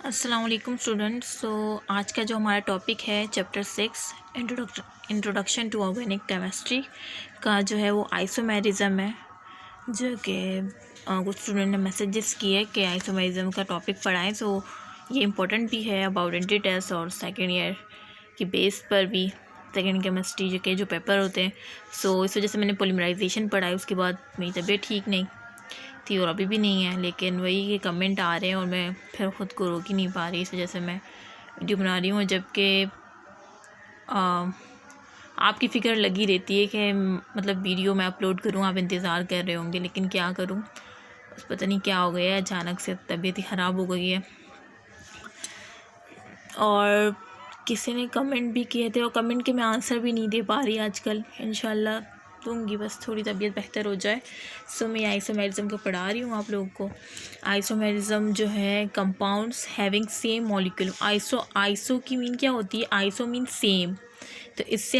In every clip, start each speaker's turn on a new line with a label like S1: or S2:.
S1: अस्सलाम वालेकुम स्टूडेंट्स। आज का जो हमारा टॉपिक है chapter 6 introduction to organic chemistry का जो है वो आइसोमेरिज्म है, जो कि कुछ स्टूडेंट ने मैसेजेस किए कि आइसोमेरिज्म का टॉपिक पढ़ाएं। ये इम्पोर्टेंट भी है अब आइडेंटिटी टेस्ट और सेकेंड ईयर की बेस पर भी सेकेंड केमिस्ट्री जो पेपर होते हैं। इस वजह से मैंने पॉलीमराइजेशन पढ़ा है। उसके बाद मेरी तबीयत ठीक नहीं थी और अभी भी नहीं है, लेकिन वही के कमेंट आ रहे हैं और मैं फिर ख़ुद को रोक ही नहीं पा रही। इस वजह से मैं वीडियो बना रही हूँ, जबकि आपकी फ़िक्र लगी रहती है कि मतलब वीडियो मैं अपलोड करूँ, आप इंतज़ार कर रहे होंगे, लेकिन क्या करूँ, बस पता नहीं क्या हो गया है, अचानक से तबीयत ही ख़राब हो गई है। और किसी ने कमेंट भी किए थे और कमेंट के मैं आंसर भी नहीं दे पा रही आजकल। इंशाल्लाह दूँगी, बस थोड़ी तबीयत बेहतर हो जाए। मैं आइसोमेरिज्म को पढ़ा रही हूँ आप लोगों को। आइसोमेरिज्म जो है compounds having same molecule. Iso की मीन क्या होती है? Iso mean same. तो इससे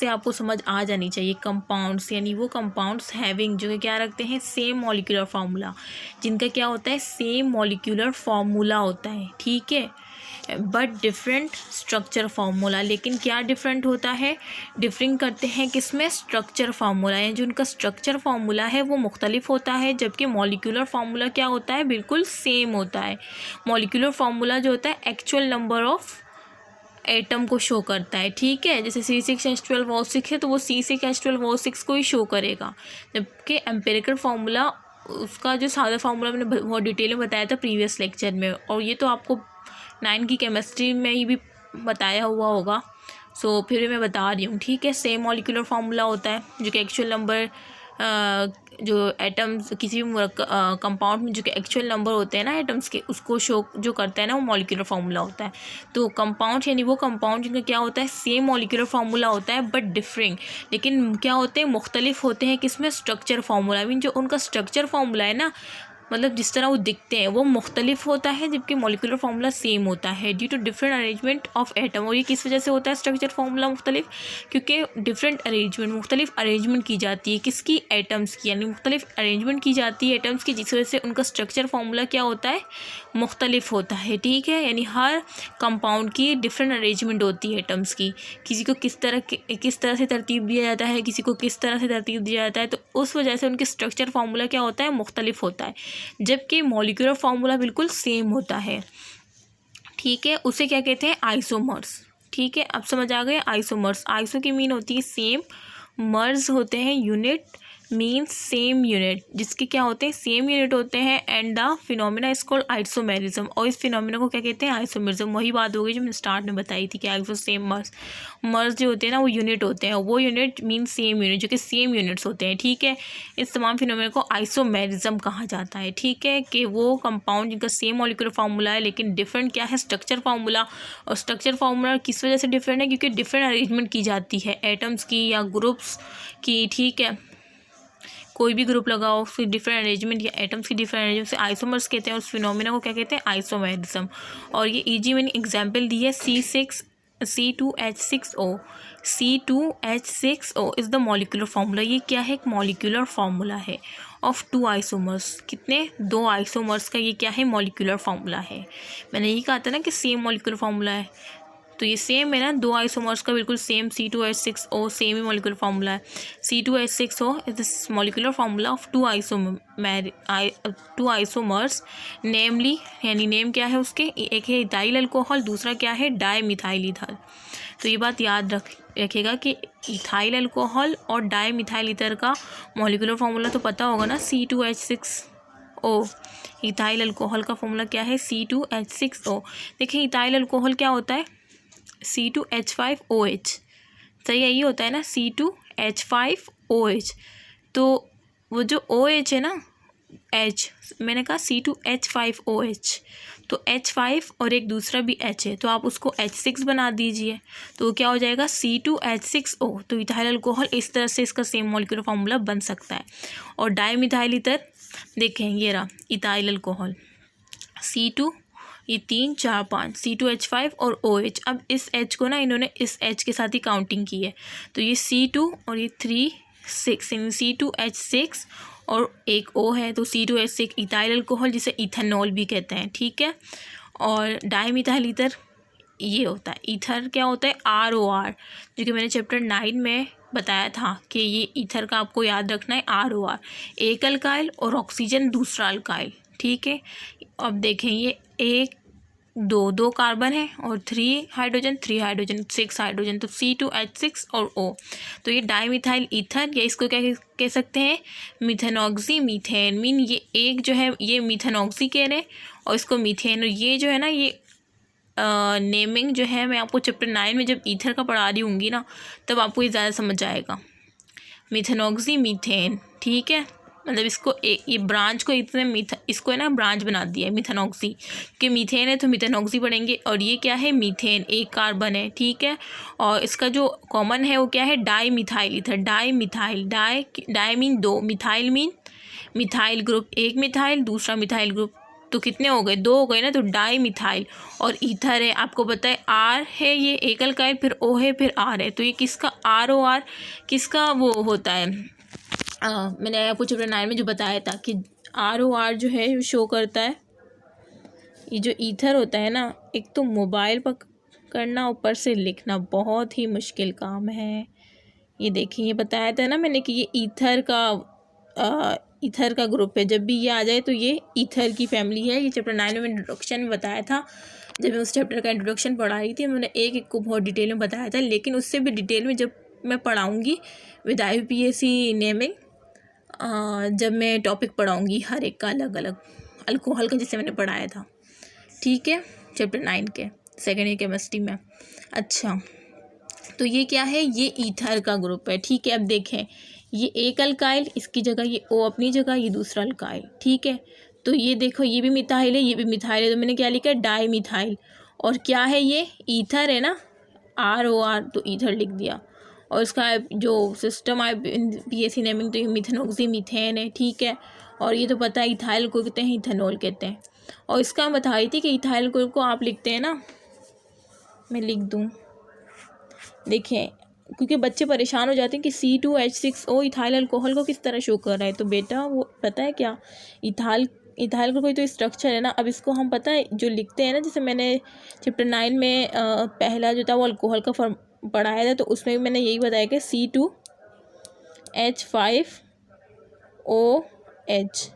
S1: आपको समझ आ जानी चाहिए। कंपाउंड्स यानी वो कंपाउंड्स हैविंग जो कि क्या रखते हैं? सेम मॉलिक्यूलर फार्मूला, जिनका क्या होता है? सेम मॉलिक्यूलर फार्मूला होता है, ठीक है, बट डिफरेंट स्ट्रक्चर फार्मूला। लेकिन क्या डिफरेंट होता है? डिफरिंग करते हैं किस में? स्ट्रक्चर फार्मूला, यानी जो उनका स्ट्रक्चर फार्मूला है वो मुख्तलिफ होता है, जबकि मॉलिक्यूलर फार्मूला क्या होता है? बिल्कुल सेम होता है। मॉलिक्यूलर फार्मूला जो होता है एक्चुअल नंबर ऑफ एटम को शो करता है, ठीक है। जैसे C6H12O6 है तो वो C6H12O6 को ही शो करेगा, जबकि एम्पिरिकल फार्मूला उसका जो सादा फार्मूला मैंने बहुत डिटेल में बताया था प्रीवियस लेक्चर में, और ये तो आपको 9 की केमिस्ट्री में ही भी बताया हुआ होगा। फिर भी मैं बता रही हूँ, ठीक है। सेम मॉलिक्यूलर फार्मूला होता है जो कि एक्चुअल नंबर जो एटम्स किसी भी कंपाउंड में जो कि एक्चुअल नंबर होते हैं ना एटम्स के, उसको शो जो करता है ना, वो मॉलिक्यूलर फार्मूला होता है। तो कंपाउंड यानी वो कंपाउंड जिनका क्या होता है? सेम मॉलिक्यूलर फार्मूला होता है बट डिफरिंग, लेकिन क्या होते हैं? मुख्तलिफ होते हैं। किसमें? Structure formula. आई मीन जो उनका स्ट्रक्चर फार्मूला है ना, मतलब जिस तरह वो दिखते हैं वो मुख्तलिफ होता है, जबकि मॉलिक्यूलर फार्मूला सेम होता है due to different arrangement of atom. और ये किस वजह से होता है स्ट्रक्चर फार्मूला मुख्तलिफ? क्योंकि डिफरेंट अरेंजमेंट, मुख्तलिफ अरेंजमेंट की जाती है किसकी? एटम्स की, यानी मुख्तलिफ अरेंजमेंट की जाती है एटम्स की, जिस वजह से उनका स्ट्रक्चर फार्मूला क्या होता है? मुख्तलिफ होता है, ठीक है। यानी हर कंपाउंड की डिफरेंट अरेंजमेंट होती है एटम्स की। किसी को किस तरह से तरतीब दिया जाता है, किसी को किस तरह से तरतीब दिया जाता है, तो उस वजह से उनके स्ट्रक्चर फार्मूला क्या होता है? मुख्तलिफ होता है, जबकि मॉलिक्यूलर फार्मूला बिल्कुल सेम होता है, ठीक है। उसे क्या कहते हैं? आइसोमर्स, ठीक है। अब समझ आ गए? आइसोमर्स, आइसो की मीन होती है सेम, मर्ज होते हैं यूनिट, मीन्स सेम यूनिट, जिसके क्या होते हैं? सेम यूनिट होते हैं। And the phenomena is called isomerism, और इस फिनोमिना को क्या कहते हैं? आइसोमेरिज्म। वही बात हो गई जो मैंने स्टार्ट में बताई थी कि आइसो सेम मर्ज जो होते हैं ना वो यूनिट होते हैं, वो यूनिट मीन सेम यूनिट, जो कि सेम यूनिट्स होते हैं, ठीक है। इस तमाम फिनोमिना को आइसोमेरिज्म कहा जाता है, ठीक है, कि वो कंपाउंड जिनका सेम मॉलिक्यूलर फार्मूला है लेकिन डिफरेंट क्या है? Structure formula. और स्ट्रक्चर फार्मूला किस वजह से डिफरेंट है? क्योंकि डिफरेंट अरेंजमेंट की जाती है एटम्स की या ग्रुप्स की, ठीक है। कोई भी ग्रुप लगाओ, उसकी डिफरेंट अरेंजमेंट या एटम्स की डिफरेंट अरेंजमेंट से आइसोमर्स कहते हैं। उस फिनोमिना को क्या कहते हैं? आइसोमेरिज्म। और ये ईजी मैंने एग्जांपल दी है, C2H6O। C2H6O is the molecular formula. ये क्या है? एक मॉलिक्यूलर फार्मूला है ऑफ 2 आइसोमर्स। कितने? 2 आइसोमर्स का ये क्या है? मॉलिक्यूलर फार्मूला है। मैंने यही कहा था ना कि सेम मॉलिक्यूलर फार्मूला है, तो ये सेम है ना, 2 आइसोमर्स का बिल्कुल सेम। C2H6O सेम ही मॉलिक्यूलर फार्मूला है। C2H6O is the molecular formula of 2 isomers, namely, यानी नेम क्या है उसके? एक है इथाइल अल्कोहल, दूसरा क्या है? Di methyl ether. तो ये बात याद रखिएगा कि इथाइल अल्कोहल और डाई मिथाइल ईथर का मॉलिक्यूलर फार्मूला तो पता होगा ना, C2H6O। इथाइल अल्कोहल का फॉर्मूला क्या है? C2H6O। देखिए इथाइल अल्कोहल क्या होता है? C2H5OH, सही यही होता है ना, C2H5OH। तो वो जो OH है ना, H, मैंने कहा C2H5OH, तो H5 और एक दूसरा भी H है, तो आप उसको H6 बना दीजिए, तो क्या हो जाएगा? C2H6O। तो इथाइल अल्कोहल इस तरह से इसका सेम मॉलिक्यूलर फार्मूला बन सकता है। और डाई मिथाइल ईथर, देखें ये रहा इथाइल अल्कोहल, C2, ये 3 4 5, C2H5 और OH। अब इस H को ना इन्होंने इस H के साथ ही काउंटिंग की है, तो ये C2 और ये 3 6, यानी C2H6 और एक O है, तो C2H6 इथाइल अल्कोहल, जिसे इथेनॉल भी कहते हैं, ठीक है। और डाईमिथाइल ईथर ये होता है। ईथर क्या होता है? ROR, जो कि मैंने चैप्टर 9 में बताया था कि ये ईथर का आपको याद रखना है। ROR एक अल्काइल और ऑक्सीजन दूसरा अल्काइल, ठीक है। अब देखें, ये एक दो कार्बन है और 3 हाइड्रोजन 6 हाइड्रोजन, तो C2H6 और O। तो ये डाईमिथाइल ईथर, या इसको क्या कह सकते हैं? मिथेनॉक्सी मीथेन। मीन ये एक जो है ये मिथेनॉक्सी कह रहे हैं और इसको मीथेन। और ये जो है ना, ये नेमिंग जो है मैं आपको चैप्टर 9 में जब ईथर का पढ़ा रही होंगी ना, तब आपको ये ज़्यादा समझ आएगा। मिथेनॉक्सी मीथेन, ठीक है। मतलब इसको ये ब्रांच को इसको है ना ब्रांच बना दिया है मिथेनॉक्सी, कि मीथेन है तो मिथेनॉक्सी पढ़ेंगे। और ये क्या है? मीथेन, एक कार्बन है, ठीक है। और इसका जो कॉमन है वो क्या है? Dimethyl ether. डाई मीन दो, मिथाइल मीन मिथाइल ग्रुप, एक मिथाइल दूसरा मिथाइल ग्रुप, तो कितने हो गए? 2 हो गए ना, तो डाई मिथाइल। और ईथर है, आपको पता है आर है ये एक अल्काइल, फिर ओ है, फिर आर है, तो ये किसका? ROR किसका वो होता है? मैंने आपको चैप्टर 9 में जो बताया था कि ROR जो है शो करता है। ये जो ईथर होता है ना, एक तो मोबाइल पर करना, ऊपर से लिखना बहुत ही मुश्किल काम है। ये देखिए, ये बताया था ना मैंने कि ये ईथर का ग्रुप है। जब भी ये आ जाए तो ये ईथर की फैमिली है। ये चैप्टर 9 में इंट्रोडक्शन में बताया था। जब मैं उस चैप्टर का इंट्रोडक्शन पढ़ा रही थी, मैंने एक को बहुत डिटेल में बताया था, लेकिन उससे भी डिटेल में जब मैं पढ़ाऊँगी विद IUPAC नेमिंग, जब मैं टॉपिक पढ़ाऊँगी हर एक का अलग अलग, अल्कोहल का जैसे मैंने पढ़ाया था, ठीक है, चैप्टर 9 के सेकेंड ईयर केमिस्ट्री में। अच्छा, तो ये क्या है? ये ईथर का ग्रुप है, ठीक है। अब देखें, ये एक अल्काइल, इसकी जगह ये O अपनी जगह, ये दूसरा अल्काइल, ठीक है। तो ये देखो, ये भी मिथाइल है, ये भी मिथाइल है, तो मैंने क्या लिखा है? Di methyl. और क्या है? ये ईथर है ना, ROR, तो ईथर लिख दिया। और इसका जो सिस्टम है IUPAC नेमिंग, तो ये मिथेनॉक्सी मीथेन है, ठीक है। और ये तो पता है इथाइल को कहते हैं, इथेनॉल कहते हैं। और इसका मैं बता रही थी कि इथाइल को आप लिखते हैं ना, मैं लिख दूँ, देखें, क्योंकि बच्चे परेशान हो जाते हैं कि C2H6O इथाइल अल्कोहल को किस तरह शो कर रहा है। तो बेटा वो पता है क्या, इथाइल का कोई तो स्ट्रक्चर है ना। अब इसको हम पता है जो लिखते हैं ना, जैसे मैंने चैप्टर 9 में पहला जो था वो अल्कोहल का फॉर्म पढ़ाया था, तो उसमें भी मैंने यही बताया कि C2H5OH।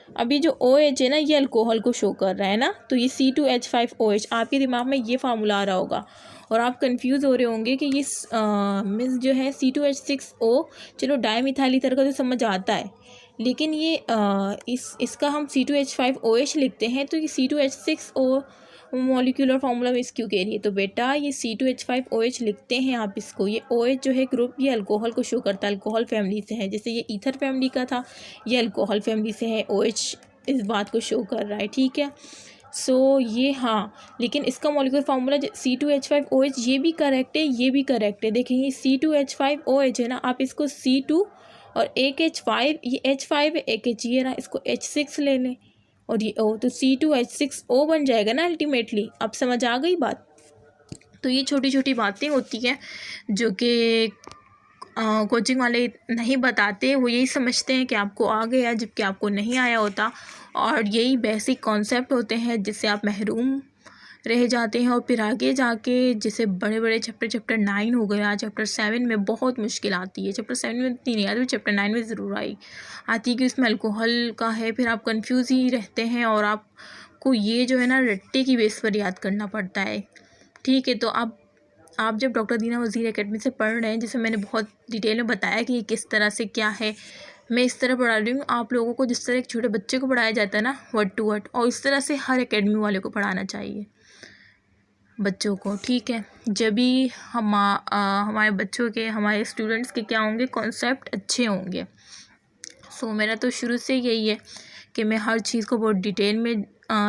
S1: अभी जो OH है ना, ये अल्कोहल को शो कर रहा है ना, तो ये C2H5OH। आपके दिमाग में ये फार्मूला आ रहा होगा और आप कंफ्यूज हो रहे होंगे कि ये मिस जो है C2H6O, चलो डाईमिथाइल ईथर का तो समझ आता है, लेकिन ये इसका हम C2H5OH लिखते हैं, तो ये C2H6O मॉलिक्यूलर फार्मूला में क्यों कह रही है? तो बेटा ये C2H5OH लिखते हैं आप इसको। ये OH जो है ग्रुप, ये अल्कोहल को शो करता है, अल्कोहल फैमिली से है। जैसे ये ईथर फैमिली का था, ये अल्कोहल फैमिली से है, OH इस बात को शो कर रहा है, ठीक है। सो ये हाँ, लेकिन इसका मॉलिक्यूलर फार्मूला C2H5OH, ये भी करेक्ट है, ये भी करेक्ट है। देखें, ये C2H5OH है ना, आप इसको C2 और एक H5, ये H5 है, एक H ये रहा, इसको H6 ले लें और ये O, तो C2H6O बन जाएगा ना अल्टीमेटली। अब समझ आ गई बात? तो ये छोटी छोटी बातें होती हैं जो कि कोचिंग वाले नहीं बताते, वो यही समझते हैं कि आपको आ गया, जबकि आपको नहीं आया होता। और यही बेसिक कॉन्सेप्ट होते हैं जिससे आप महरूम रह जाते हैं। और फिर आगे जाके जैसे बड़े बड़े चैप्टर 9 हो गया, चैप्टर 7 में बहुत मुश्किल आती है। चैप्टर 7 में इतनी नहीं आती, चैप्टर 9 में ज़रूर आती है कि उसमें अल्कोहल का है, फिर आप कंफ्यूज ही रहते हैं और आपको ये जो है ना रट्टे की बेस पर याद करना पड़ता है, ठीक है। तो आप जब डॉक्टर दीना वज़ीर एकेडमी से पढ़ रहे हैं, जैसे मैंने बहुत डिटेल में बताया कि ये किस तरह से क्या है, मैं इस तरह पढ़ा रही हूँ आप लोगों को जिस तरह एक छोटे बच्चे को पढ़ाया जाता है ना, वर्ड टू वर्ड, और इस तरह से हर एकेडमी वाले को पढ़ाना चाहिए बच्चों को, ठीक है। जब भी हमारे बच्चों के, हमारे स्टूडेंट्स के क्या होंगे, कॉन्सेप्ट अच्छे होंगे। सो मेरा तो शुरू से यही है कि मैं हर चीज़ को बहुत डिटेल में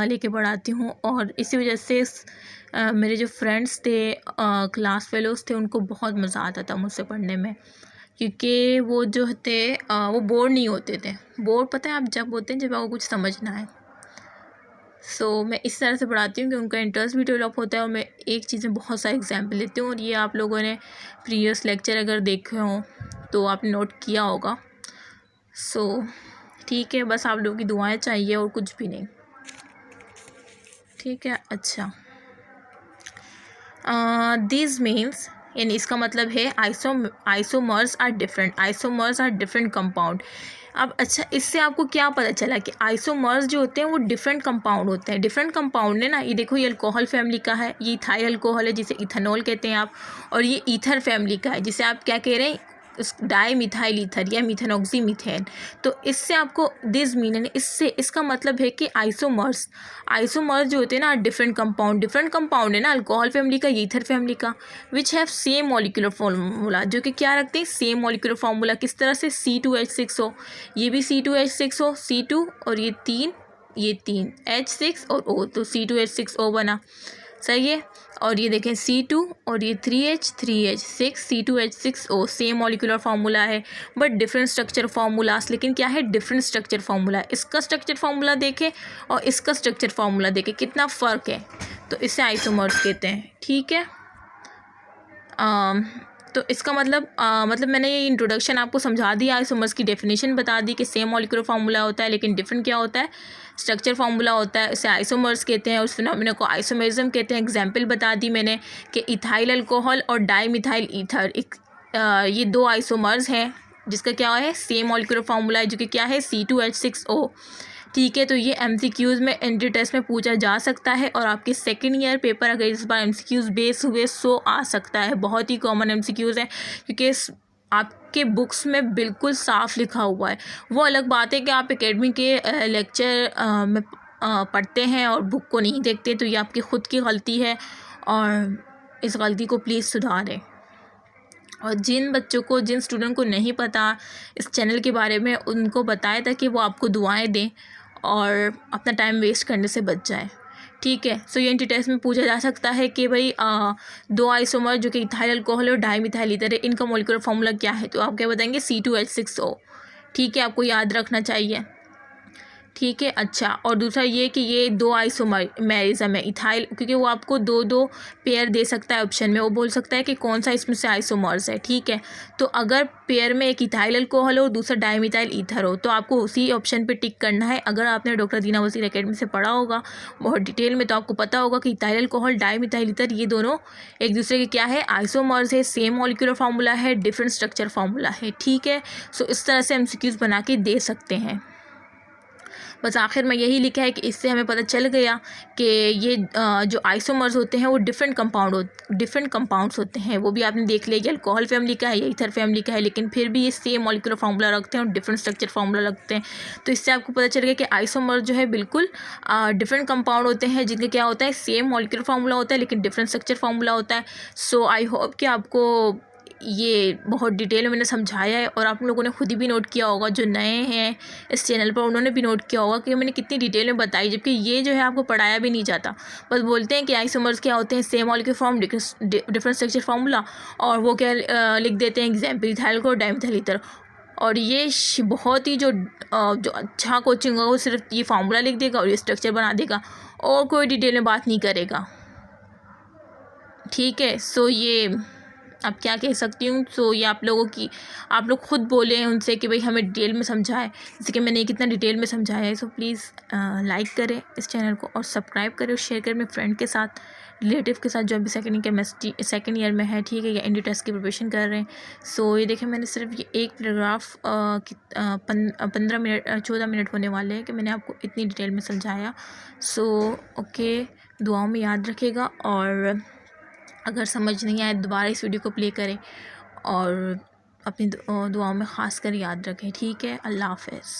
S1: लेके पढ़ाती हूँ। और इसी वजह से मेरे जो फ्रेंड्स थे, क्लास फेलोज़ थे, उनको बहुत मज़ा आता था मुझसे पढ़ने में, क्योंकि वो जो थे वो बोर नहीं होते थे। बोर पता है आप जब होते हैं जब आपको कुछ समझना है। सो मैं इस तरह से पढ़ाती हूँ कि उनका इंटरेस्ट भी डेवलप होता है। और मैं एक चीज़ में बहुत सारे एग्जाम्पल लेती हूँ, और ये आप लोगों ने प्रीवियस लेक्चर अगर देखे हों तो आपने नोट किया होगा। सो ठीक है, बस आप लोगों की दुआएं चाहिए और कुछ भी नहीं। ठीक है। अच्छा, दिस मीन्स, यानी इसका मतलब है आइसोमर्स आर डिफरेंट कंपाउंड। अब अच्छा, इससे आपको क्या पता चला कि आइसोमर्स जो होते हैं वो डिफरेंट कंपाउंड होते हैं। डिफरेंट कंपाउंड है ना, ये देखो, ये अल्कोहल फैमिली का है, ये इथाइल अल्कोहल है जिसे इथेनॉल कहते हैं आप, और ये ईथर फैमिली का है जिसे आप क्या कह रहे हैं, डाई मिथाइल ईथर या मिथेनॉक्सी मीथेन। तो इससे आपको दिस मीन, यानी इससे इसका मतलब है कि आइसोमर्स जो होते हैं ना, डिफरेंट कंपाउंड है ना, अल्कोहल फैमिली का, ईथर फैमिली का, which have same molecular formula, जो कि क्या रखते हैं, सेम मॉलिक्यूलर फार्मूला। किस तरह से, C2H6 हो, ये भी C2H6 हो, C2 और ये तीन H6 और O, तो C2H6O बना, सही है। और ये देखें C2 और ये 3H6 C2H6O, same molecular formula है बट डिफरेंट स्ट्रक्चर फार्मूलास। लेकिन क्या है, डिफरेंट स्ट्रक्चर फार्मूला। इसका स्ट्रक्चर फार्मूला देखें और इसका स्ट्रक्चर फार्मूला देखें, कितना फ़र्क है, तो इसे आइसोमर्स कहते हैं, ठीक है। तो इसका मतलब मैंने ये इंट्रोडक्शन आपको समझा दिया, आइसोमर्स की डेफिनेशन बता दी कि सेम मॉलिक्यूलर फार्मूला होता है लेकिन डिफरेंट क्या होता है, स्ट्रक्चर फार्मूला होता है, इसे आइसोमर्स कहते हैं। उस फिनोमेना को आइसोमेरिज्म कहते हैं। एग्जांपल बता दी मैंने कि इथाइल अल्कोहल और डाईमिथाइल ईथर, ये दो आइसोमर्स हैं जिसका क्या है, सेम मॉलिक्यूलर फार्मूला है, जो कि क्या है, C2H6O, ठीक है। तो ये MCQs में एंट्री टेस्ट में पूछा जा सकता है, और आपके सेकंड ईयर पेपर अगर इस बार MCQs बेस हुए सो आ सकता है। बहुत ही कॉमन MCQs है, क्योंकि आपके बुक्स में बिल्कुल साफ लिखा हुआ है। वो अलग बात है कि आप एकेडमी के लेक्चर में पढ़ते हैं और बुक को नहीं देखते, तो ये आपकी ख़ुद की गलती है, और इस गलती को प्लीज़ सुधारें। और जिन स्टूडेंट को नहीं पता इस चैनल के बारे में, उनको बताएं ताकि वो आपको दुआएं दें और अपना टाइम वेस्ट करने से बच जाए, ठीक है। सो ये एंट्री टेस्ट में पूछा जा सकता है कि भाई दो आइसोमर जो कि इथाइल अल्कोहल और डाईमिथाइल ईथर है, इनका मॉलिक्यूलर फार्मूला क्या है, तो आप क्या बताएंगे, C2H6O, ठीक है, आपको याद रखना चाहिए, ठीक है। अच्छा, और दूसरा ये कि ये दो आइसोमेरिज्म है इथाइल, क्योंकि वो आपको दो पेयर दे सकता है ऑप्शन में, वो बोल सकता है कि कौन सा इसमें से आइसोमर्स है, ठीक है। तो अगर पेयर में एक इथाइल अल्कोहल हो, दूसरा डाईमिथाइल ईथर हो, तो आपको उसी ऑप्शन पे टिक करना है। अगर आपने डॉक्टर दीना वसीर एकेडमी से पढ़ा होगा बहुत डिटेल में, तो आपको पता होगा कि इथाइल अल्कोहल, डाईमिथाइल ईथर, ये दोनों एक दूसरे के क्या है, आइसोमर्स है, सेम मॉलिक्यूलर फार्मूला है, डिफरेंट स्ट्रक्चर फार्मूला है, ठीक है। सो इस तरह से MCQs बना के दे सकते हैं। बस आखिर में यही लिखा है कि इससे हमें पता चल गया कि ये जो आइसोमर्स होते हैं वो डिफरेंट कंपाउंड्स होते हैं। वो भी आपने देख लिया कि अल्कोहल फैमिली का है या ईथर फैमिली का है, लेकिन फिर भी ये सेम मॉलिक्यूलर फार्मूला रखते हैं और डिफरेंट स्ट्रक्चर फार्मूला रखते हैं। तो इससे आपको पता चल गया कि आइसोमर्स जो है बिल्कुल डिफरेंट कंपाउंड होते हैं, जिनका क्या होता है, सेम मॉलिक्यूलर फार्मूला होता है लेकिन डिफरेंट स्ट्रक्चर फार्मूला होता है। सो आई होप कि आपको ये बहुत डिटेल में मैंने समझाया है, और आप लोगों ने खुद ही भी नोट किया होगा, जो नए हैं इस चैनल पर उन्होंने भी नोट किया होगा कि मैंने कितनी डिटेल में बताई, जबकि ये जो है आपको पढ़ाया भी नहीं जाता। बस बोलते हैं कि आइसोमर्स क्या होते हैं, same molecular form, different structure formula, और वो क्या लिख देते हैं एग्जाम्पल, इथाइल को डाईमिथाइल ईथर। और ये बहुत ही जो अच्छा कोचिंग होगा वो सिर्फ ये फार्मूला लिख देगा और ये स्ट्रक्चर बना देगा और कोई डिटेल में बात नहीं करेगा, ठीक है। सो ये अब क्या कह सकती हूँ, सो ये आप लोग खुद बोले हैं उनसे कि भाई हमें डिटेल में समझाएं, जैसे कि मैंने कितना डिटेल में समझाया है। सो प्लीज़ लाइक करें इस चैनल को और सब्सक्राइब करें और शेयर करें अपने फ्रेंड के साथ, रिलेटिव के साथ जो अभी सेकेंड ईयर में है, ठीक है, या एनडी टेस्ट की प्रिपरेशन कर रहे हैं। सो ये देखें, मैंने सिर्फ ये एक पैराग्राफ 14 मिनट होने वाले हैं कि मैंने आपको इतनी डिटेल में समझाया। सो ओके, दुआओं में याद रखिएगा, और अगर समझ नहीं आए दोबारा इस वीडियो को प्ले करें और अपनी दुआओं में ख़ास कर याद रखें, ठीक है। अल्लाह हाफ़िज़।